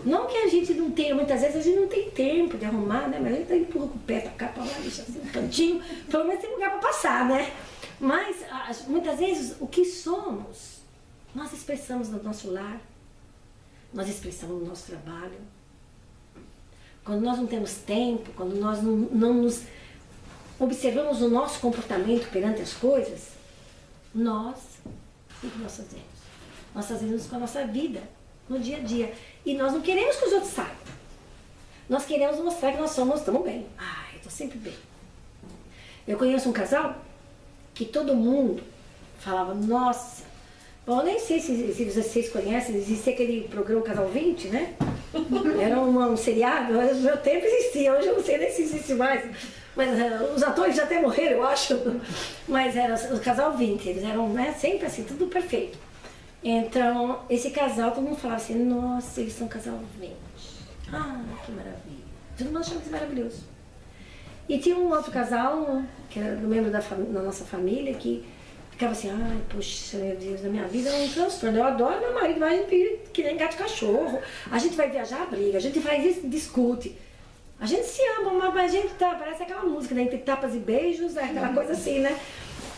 Não que a gente não tenha, muitas vezes a gente não tem tempo de arrumar, né? Mas a gente empurra com o pé pra cá, pra lá, deixa assim um cantinho. Pelo menos tem lugar pra passar, né? Mas muitas vezes o que somos, nós expressamos no nosso lar, nós expressamos no nosso trabalho. Quando nós não temos tempo, quando nós não nos observamos o nosso comportamento perante as coisas, o que nós fazemos? Nós fazemos com a nossa vida, no dia a dia. E nós não queremos que os outros saibam. Nós queremos mostrar que nós estamos bem. Ah, eu estou sempre bem. Eu conheço um casal que todo mundo falava, nossa, bom, eu nem sei se vocês conhecem, existia aquele programa Casal 20, né? Era um seriado, no meu tempo existia, hoje eu não sei nem se existe mais. Mas os atores já até morreram, eu acho. Mas era o casal 20, eles eram, né, sempre assim, tudo perfeito. Então, esse casal, todo mundo falava assim, nossa, eles são casal 20. Ah, que maravilha. Todo mundo achava isso maravilhoso. E tinha um outro casal, que era um membro da nossa família, que ficava assim, ai, poxa, meu Deus, na minha vida é um transtorno. Eu adoro meu marido, mas a gente vive que nem gato e cachorro. A gente vai viajar, briga, a gente faz isso, discute. A gente se ama, mas a gente tá, parece aquela música, né? Entre tapas e beijos, é aquela coisa assim, né?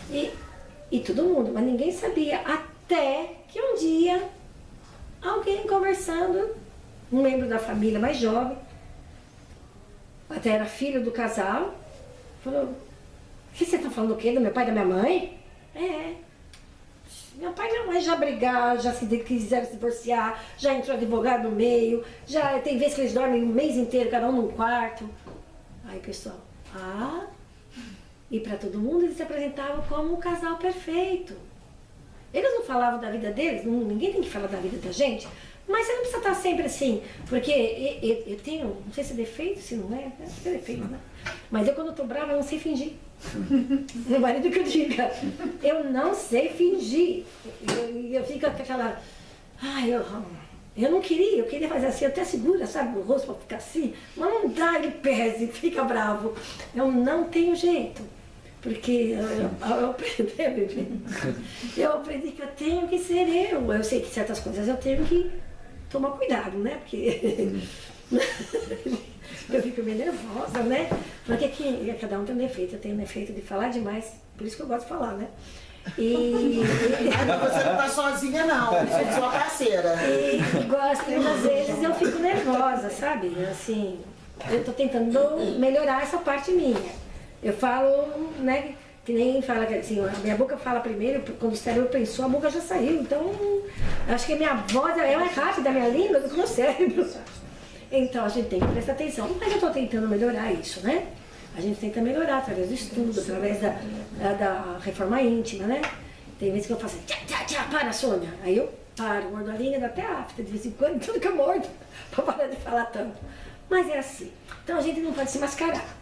E todo mundo, mas ninguém sabia. Até que um dia, alguém conversando, um membro da família mais jovem, até era filho do casal, falou, o que você tá falando o quê? Do meu pai e da minha mãe? É. Meu pai e minha mãe já brigaram, já quiseram se divorciar, já entrou advogado no meio, já tem vezes que eles dormem um mês inteiro, cada um num quarto. Aí, pessoal, e para todo mundo eles se apresentavam como um casal perfeito. Eles não falavam da vida deles, ninguém tem que falar da vida da gente, mas você não precisa estar sempre assim, porque eu tenho, não sei se é defeito, se não é defeito, né? Mas eu quando estou brava eu não sei fingir. Meu marido que eu diga, eu não sei fingir. Eu fico com aquela, eu não queria, eu queria fazer assim, eu até segura, sabe, o rosto para ficar assim, mas não dá, ele pese, fica bravo. Eu não tenho jeito. Porque eu aprendi que eu tenho que ser eu. Eu sei que certas coisas eu tenho que tomar cuidado, né? Porque eu fico meio nervosa, né? Porque cada um tem um defeito. Eu tenho um defeito de falar demais, por isso que eu gosto de falar, né? Você não tá sozinha não, você é sua parceira. E gosto, às vezes eu fico nervosa, sabe? Assim, eu tô tentando melhorar essa parte minha. Eu falo, né, que nem fala, assim, a minha boca fala primeiro, quando o cérebro pensou, a boca já saiu. Então, acho que a minha voz é mais rápida, a minha língua, do que o meu cérebro. Então, a gente tem que prestar atenção. Mas eu estou tentando melhorar isso, né? A gente tenta melhorar através do estudo, através da reforma íntima, né? Tem vezes que eu faço assim, para, Sônia. Aí eu paro, mordo a língua, dá até afta de vez em quando, tudo que eu mordo, para parar de falar tanto. Mas é assim. Então, a gente não pode se mascarar.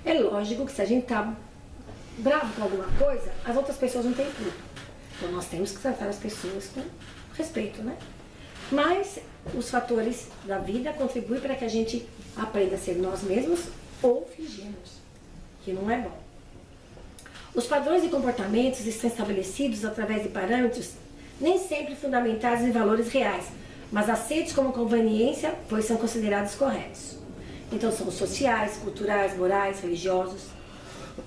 É lógico que se a gente está bravo com alguma coisa, as outras pessoas não têm culpa. Então nós temos que tratar as pessoas com respeito, né? Mas os fatores da vida contribuem para que a gente aprenda a ser nós mesmos ou fingirmos, que não é bom. Os padrões de comportamentos estão estabelecidos através de parâmetros nem sempre fundamentados em valores reais, mas aceitos como conveniência, pois são considerados corretos. Então são sociais, culturais, morais, religiosos.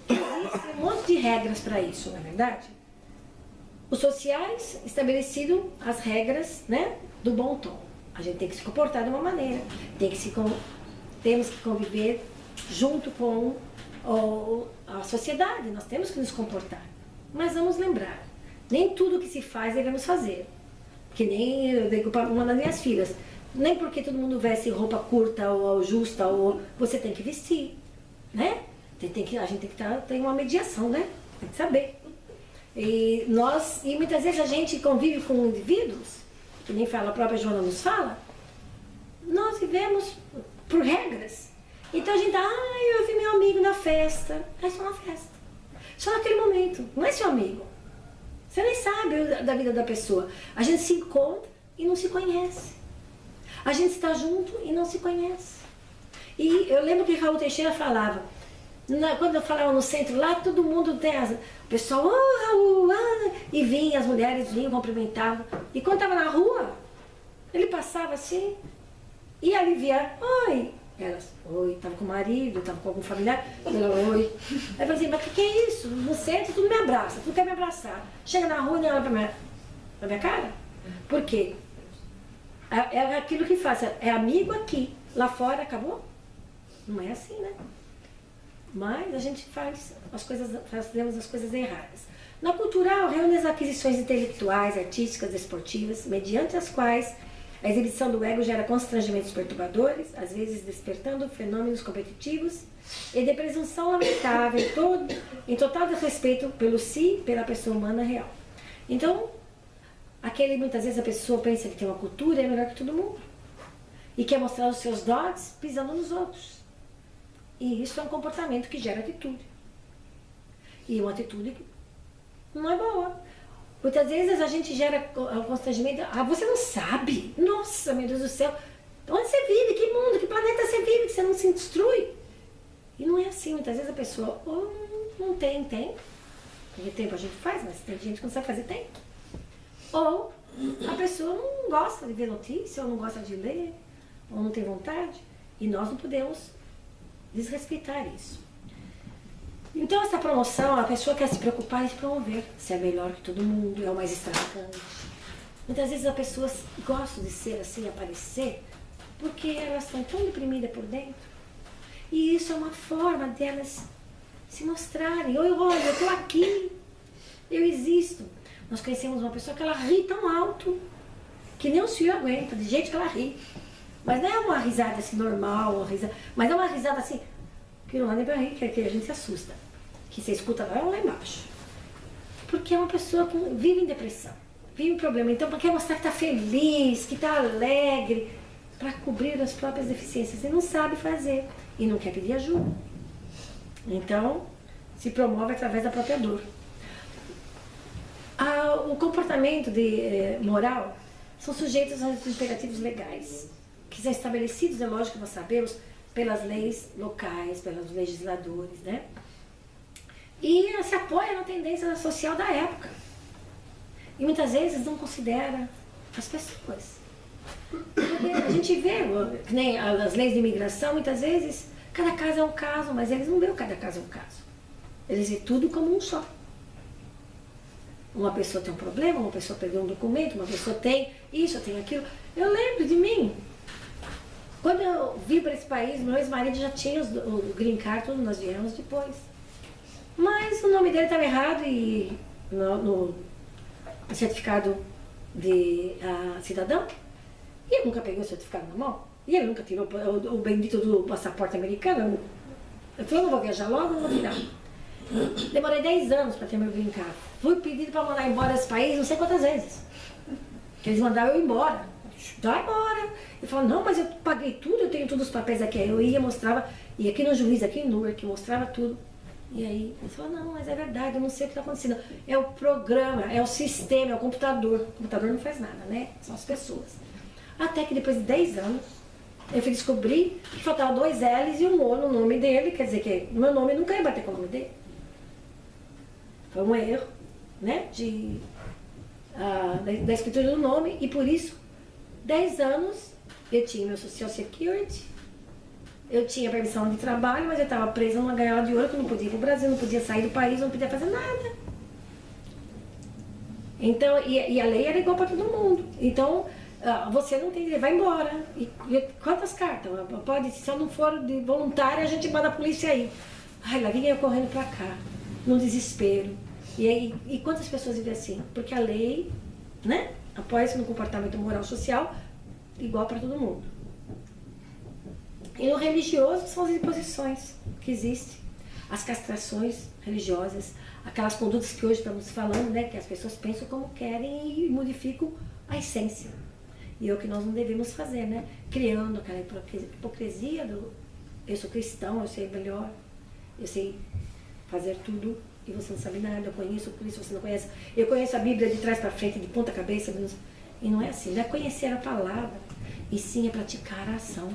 Existem um monte de regras para isso, não é verdade? Os sociais, estabelecido as regras, né, do bom tom. A gente tem que se comportar de uma maneira, temos que conviver junto com a sociedade, nós temos que nos comportar. Mas vamos lembrar, nem tudo que se faz devemos fazer. Que nem eu digo para uma das minhas filhas, nem porque todo mundo veste roupa curta ou justa, ou você tem que vestir, né? A gente tem que ter uma mediação, né? Tem que saber. E muitas vezes a gente convive com indivíduos, que nem a própria Joana nos fala, nós vivemos por regras. Então a gente eu vi meu amigo na festa. É só na festa. Só naquele momento. Não é seu amigo. Você nem sabe da vida da pessoa. A gente se encontra e não se conhece. A gente está junto e não se conhece. E eu lembro que Raul Teixeira falava, quando eu falava no centro, lá todo mundo tem o pessoal, Raul, e vinha, as mulheres vinham, cumprimentavam. E quando estava na rua, ele passava assim, e ali via, oi. Elas, oi, estava com o marido, estava com algum familiar, ela, oi. Aí eu falei assim, mas o que é isso? No centro tudo me abraça, tudo quer me abraçar. Chega na rua e olha pra minha cara. Por quê? É aquilo que faz, é amigo aqui, lá fora acabou? Não é assim, né? Mas a gente fazemos as coisas erradas. Na cultural, reúne as aquisições intelectuais, artísticas, esportivas, mediante as quais a exibição do ego gera constrangimentos perturbadores, às vezes despertando fenômenos competitivos e de presunção lamentável em total desrespeito pelo si e pela pessoa humana real. Então, muitas vezes a pessoa pensa que tem uma cultura e é melhor que todo mundo. E quer mostrar os seus dotes pisando nos outros. E isso é um comportamento que gera atitude. E uma atitude que não é boa. Muitas vezes a gente gera constrangimento. Ah, você não sabe? Nossa, meu Deus do céu. Onde você vive? Que mundo? Que planeta você vive? Que você não se destrui? E não é assim. Muitas vezes a pessoa ou não tem. Porque tempo a gente faz, mas tem gente que não sabe fazer tempo. Ou a pessoa não gosta de ver notícia, ou não gosta de ler, ou não tem vontade. E nós não podemos desrespeitar isso. Então essa promoção, a pessoa quer se preocupar em se promover, se é melhor que todo mundo, é o mais extravagante. Muitas vezes as pessoas gostam de ser assim, aparecer, porque elas estão tão deprimidas por dentro. E isso é uma forma delas se mostrarem. Olha, eu estou aqui, eu existo. Nós conhecemos uma pessoa que ela ri tão alto, que nem o senhor aguenta, de jeito que ela ri. Mas não é uma risada assim normal, mas é uma risada assim, que não é nem pra rir, que a gente se assusta. Que você escuta lá embaixo. Porque é uma pessoa que vive em depressão, vive em problema. Então, quer mostrar que está feliz, que está alegre, para cobrir as próprias deficiências. E não sabe fazer. E não quer pedir ajuda. Então, se promove através da própria dor. O comportamento moral são sujeitos aos imperativos legais, que são estabelecidos, é lógico que nós sabemos, pelas leis locais, pelos legisladores, né? E se apoia na tendência social da época. E muitas vezes não considera as pessoas. Porque a gente vê, que nem as leis de imigração, muitas vezes, cada caso é um caso, mas eles não veem cada caso é um caso. Eles veem tudo como um só. Uma pessoa tem um problema, uma pessoa perdeu um documento, uma pessoa tem isso, tem aquilo. Eu lembro de mim. Quando eu vim para esse país, meu ex-marido já tinha o green card, tudo, nós viemos depois. Mas o nome dele estava errado e no certificado de cidadão. E eu nunca peguei o certificado na mão. E ele nunca tirou o bendito do passaporte americano. Eu falei, eu não vou viajar logo, não vou tirar. Demorei 10 anos para ter meu green card. Fui pedido para mandar embora esse país não sei quantas vezes. Que eles mandaram eu embora. Vai embora. Eu falava, não, mas eu paguei tudo, eu tenho todos os papéis aqui. Aí eu ia, mostrava, e aqui no juiz, aqui em Newark, mostrava tudo. E aí, ele falou, não, mas é verdade, eu não sei o que está acontecendo. É o programa, é o sistema, é o computador. O computador não faz nada, né? São as pessoas. Até que depois de 10 anos, eu fui descobrir que faltava 2 L's e um O no nome dele. Quer dizer que o meu nome nunca ia bater com o nome dele. Foi um erro, né? Da escritura do nome, e por isso 10 anos eu tinha meu Social Security, eu tinha permissão de trabalho, mas eu estava presa numa gaiola de ouro, que eu não podia ir para o Brasil, não podia sair do país, não podia fazer nada. Então, e a lei era igual para todo mundo. Então, você não tem, vai embora. E quantas cartas? Pode, se eu não for de voluntária, a gente manda a polícia aí. Ai, lá vinha eu correndo para cá, no desespero. E quantas pessoas vivem assim? Porque a lei, né, apoia-se no comportamento moral social igual para todo mundo. E no religioso são as imposições que existem, as castrações religiosas, aquelas condutas que hoje estamos falando, né, que as pessoas pensam como querem e modificam a essência. E é o que nós não devemos fazer, né? Criando aquela hipocrisia do eu sou cristão, eu sei melhor, eu sei fazer tudo e você não sabe nada, eu conheço por isso você não conhece. Eu conheço a Bíblia de trás para frente, de ponta cabeça, e não é assim, não é conhecer a palavra, e sim é praticar a ação.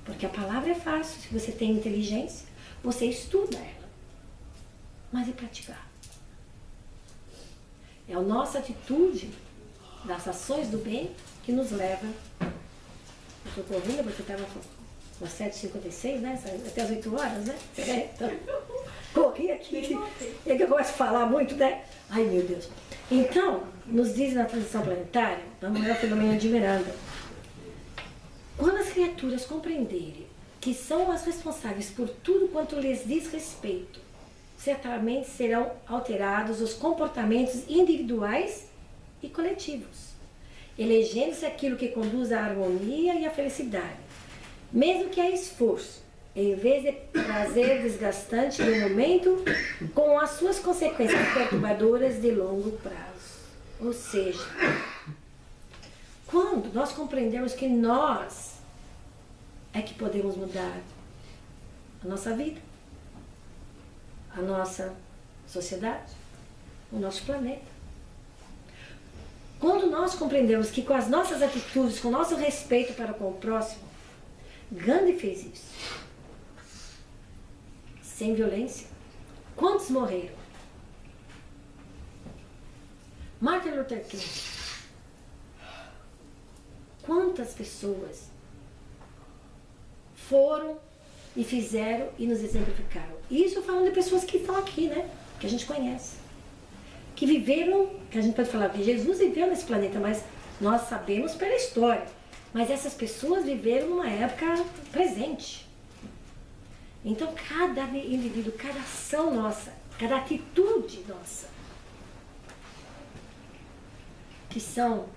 Porque a palavra é fácil, se você tem inteligência, você estuda ela, mas é praticar. É a nossa atitude das ações do bem que nos leva. Eu estou correndo porque estava às 7h56, né? Até às 8 horas, né? Então, corri aqui. É que eu começo a falar muito, né? Ai, meu Deus. Então, nos diz na transição planetária, da Manuel Filomena de Miranda, quando as criaturas compreenderem que são as responsáveis por tudo quanto lhes diz respeito, certamente serão alterados os comportamentos individuais e coletivos, elegendo-se aquilo que conduz à harmonia e à felicidade, mesmo que a esforço, em vez de prazer desgastante no momento, com as suas consequências perturbadoras de longo prazo. Ou seja, quando nós compreendemos que nós é que podemos mudar a nossa vida, a nossa sociedade, o nosso planeta. Quando nós compreendemos que com as nossas atitudes, com o nosso respeito para com o próximo, Gandhi fez isso, sem violência. Quantos morreram? Martin Luther King. Quantas pessoas foram e fizeram e nos exemplificaram? Isso falando de pessoas que estão aqui, né? Que a gente conhece. Que viveram, que a gente pode falar que Jesus viveu nesse planeta, mas nós sabemos pela história. Mas essas pessoas viveram numa época presente. Então, cada indivíduo, cada ação nossa, cada atitude nossa, que são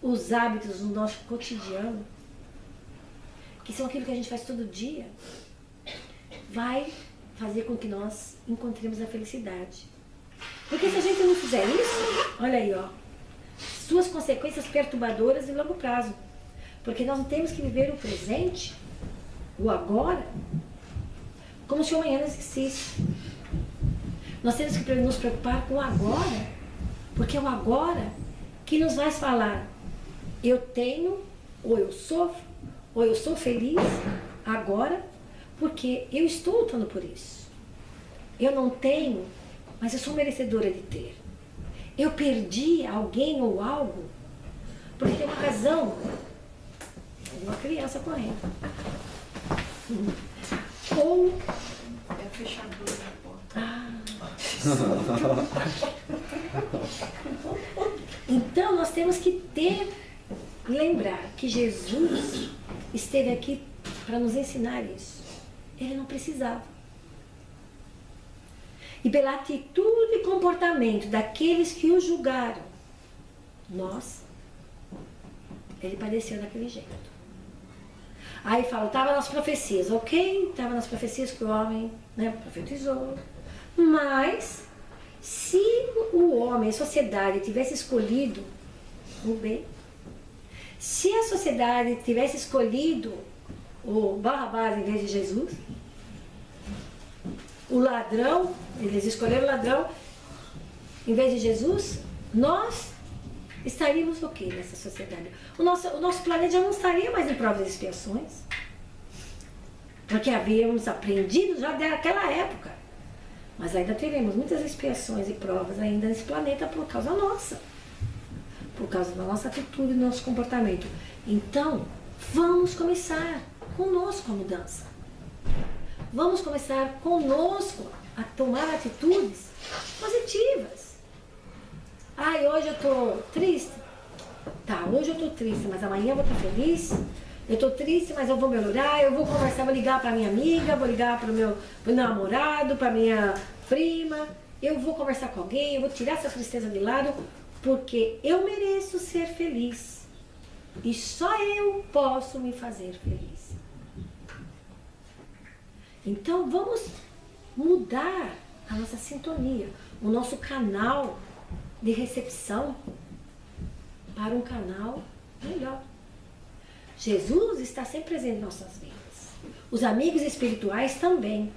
os hábitos do nosso cotidiano, que são aquilo que a gente faz todo dia, vai fazer com que nós encontremos a felicidade. Porque se a gente não fizer isso, olha aí, ó, suas consequências perturbadoras de longo prazo. Porque nós não temos que viver o presente, o agora, como se o amanhã não existisse. Nós temos que nos preocupar com o agora, porque é o agora que nos vai falar: eu tenho, ou eu sou feliz agora, porque eu estou lutando por isso. Eu não tenho, mas eu sou merecedora de ter. Eu perdi alguém ou algo, porque tem uma razão. Uma criança correndo. Ou é a fechadura da porta. Então nós temos que lembrar que Jesus esteve aqui para nos ensinar isso. Ele não precisava. E pela atitude e comportamento daqueles que o julgaram, ele padeceu daquele jeito. Aí fala, estava nas profecias, ok? Estava nas profecias que o homem, profetizou. Mas, se o homem, a sociedade, tivesse escolhido o bem, se a sociedade tivesse escolhido o Barrabás em vez de Jesus, o ladrão, eles escolheram o ladrão em vez de Jesus, nós estaríamos o quê nessa sociedade? O nosso planeta já não estaria mais em provas e expiações. Porque havíamos aprendido já daquela época. Mas ainda teremos muitas expiações e provas ainda nesse planeta por causa nossa. Por causa da nossa atitude e do nosso comportamento. Então, vamos começar conosco a mudança. Vamos começar conosco a tomar atitudes positivas. Ai, hoje eu estou triste. Tá, hoje eu estou triste, mas amanhã eu vou estar feliz. Eu estou triste, mas eu vou melhorar. Eu vou conversar, vou ligar para minha amiga, vou ligar para o meu namorado, para minha prima. Eu vou conversar com alguém, eu vou tirar essa tristeza de lado, porque eu mereço ser feliz. E só eu posso me fazer feliz. Então vamos mudar a nossa sintonia, o nosso canal de recepção para um canal melhor. Jesus está sempre presente em nossas vidas. Os amigos espirituais também.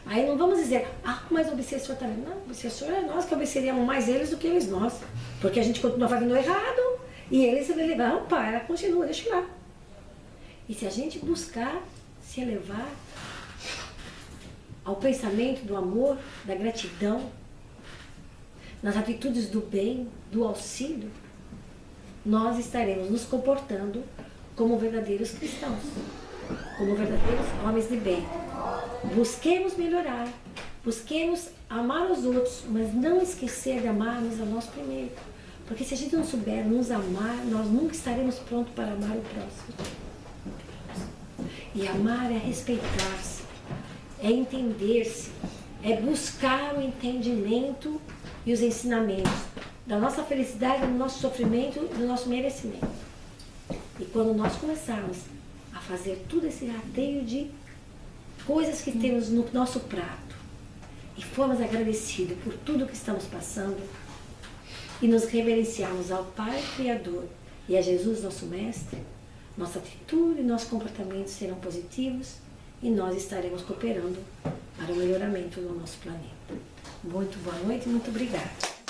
Aí não vamos dizer, mas o obsessor também. Não, o obsessor é nós que obseceríamos mais eles do que eles nós. Porque a gente continua fazendo errado e eles se elevaram, para, continua, deixa lá. E se a gente buscar se elevar ao pensamento do amor, da gratidão, nas atitudes do bem, do auxílio, nós estaremos nos comportando como verdadeiros cristãos, como verdadeiros homens de bem. Busquemos melhorar, busquemos amar os outros, mas não esquecer de amarmos a nós primeiro. Porque se a gente não souber nos amar, nós nunca estaremos prontos para amar o próximo. E amar é respeitar-se, é entender-se, é buscar o entendimento e os ensinamentos da nossa felicidade, do nosso sofrimento e do nosso merecimento. E quando nós começarmos a fazer tudo esse rateio de coisas que temos no nosso prato e formos agradecidos por tudo que estamos passando e nos reverenciarmos ao Pai Criador e a Jesus, nosso Mestre, nossa atitude e nosso comportamento serão positivos e nós estaremos cooperando para o melhoramento do nosso planeta. Muito boa noite e muito obrigada.